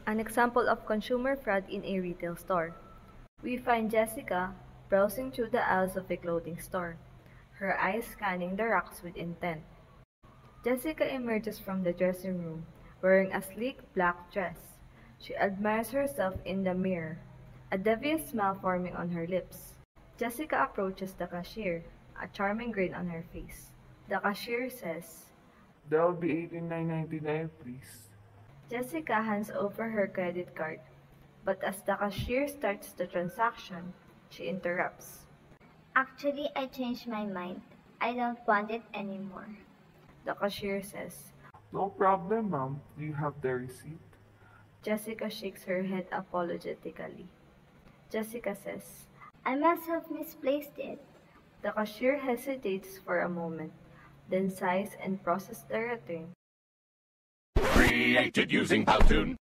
An example of consumer fraud in a retail store. We find Jessica browsing through the aisles of a clothing store, her eyes scanning the racks with intent. Jessica emerges from the dressing room wearing a sleek black dress. She admires herself in the mirror, a devious smile forming on her lips. Jessica approaches the cashier, a charming grin on her face. The cashier says, That'll be $89.99, please. Jessica hands over her credit card, but as the cashier starts the transaction, she interrupts. Actually, I changed my mind. I don't want it anymore. The cashier says. No problem, ma'am. Do you have the receipt? Jessica shakes her head apologetically. Jessica says. I must have misplaced it. The cashier hesitates for a moment, then sighs and processes the return. Created using Powtoon.